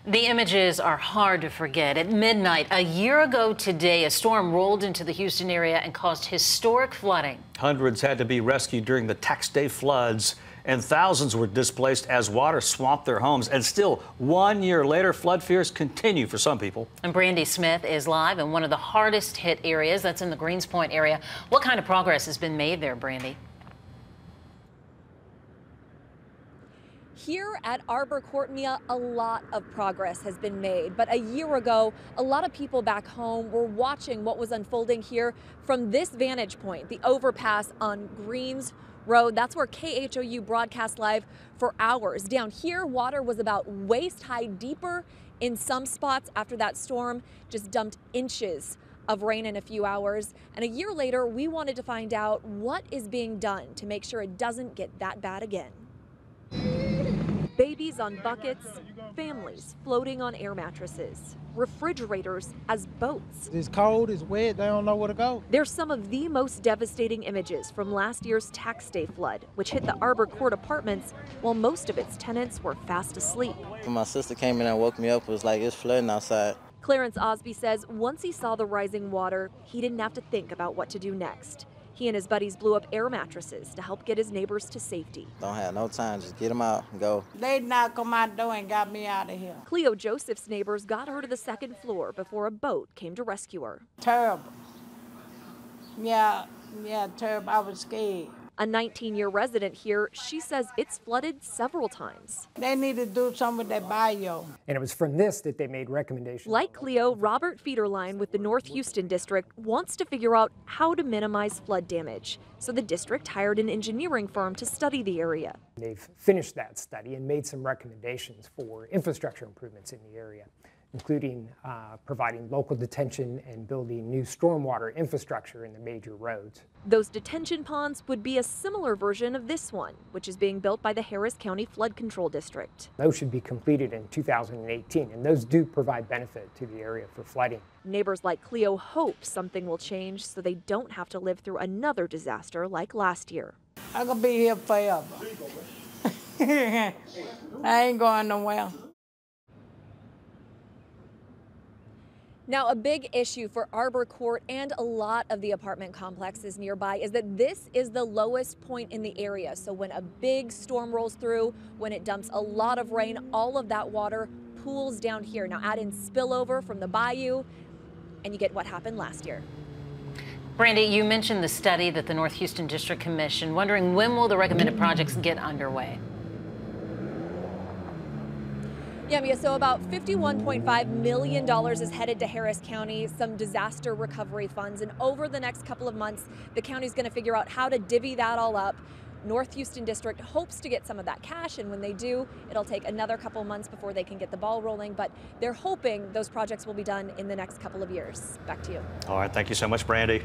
The images are hard to forget. At midnight, a year ago today, a storm rolled into the Houston area and caused historic flooding. Hundreds had to be rescued during the tax day floods, and thousands were displaced as water swamped their homes. And still, 1 year later, flood fears continue for some people. And Brandy Smith is live in one of the hardest hit areas. That's in the Greens Point area. What kind of progress has been made there, Brandy? Here at Arbor Court, Mia, a lot of progress has been made. But a year ago, a lot of people back home were watching what was unfolding here from this vantage point, the overpass on Greens Road. That's where KHOU broadcast live for hours. Down here, water was about waist high deeper in some spots after that storm just dumped inches of rain in a few hours. And a year later, we wanted to find out what is being done to make sure it doesn't get that bad again. Babies on buckets, families floating on air mattresses, refrigerators as boats. It's cold, it's wet, they don't know where to go. They're some of the most devastating images from last year's tax day flood, which hit the Arbor Court apartments while most of its tenants were fast asleep. When my sister came in and woke me up, it was like it's flooding outside. Clarence Osby says once he saw the rising water, he didn't have to think about what to do next. He and his buddies blew up air mattresses to help get his neighbors to safety. Don't have no time, just get them out and go. They knocked on my door and got me out of here. Cleo Joseph's neighbors got her to the second floor before a boat came to rescue her. Terrible. Yeah, terrible. I was scared. A 19-year resident here, she says it's flooded several times. They need to do something with that bayou. And it was from this that they made recommendations. Like Cleo, Robert Federline with the North Houston District wants to figure out how to minimize flood damage. So the district hired an engineering firm to study the area. They've finished that study and made some recommendations for infrastructure improvements in the area, including providing local detention and building new stormwater infrastructure in the major roads. Those detention ponds would be a similar version of this one, which is being built by the Harris County Flood Control District. Those should be completed in 2018, and those do provide benefit to the area for flooding. Neighbors like Cleo hope something will change so they don't have to live through another disaster like last year. I'm gonna be here forever. I ain't going nowhere. Now, a big issue for Arbor Court and a lot of the apartment complexes nearby is that this is the lowest point in the area. So when a big storm rolls through, when it dumps a lot of rain, all of that water pools down here. Now add in spillover from the bayou, and you get what happened last year. Brandy, you mentioned the study that the North Houston District commissioned. Wondering when will the recommended projects get underway? Yeah, Mia, so about $51.5 million is headed to Harris County, some disaster recovery funds. And over the next couple of months, the county's going to figure out how to divvy that all up. North Houston District hopes to get some of that cash, and when they do, it'll take another couple months before they can get the ball rolling. But they're hoping those projects will be done in the next couple of years. Back to you. All right, thank you so much, Brandy.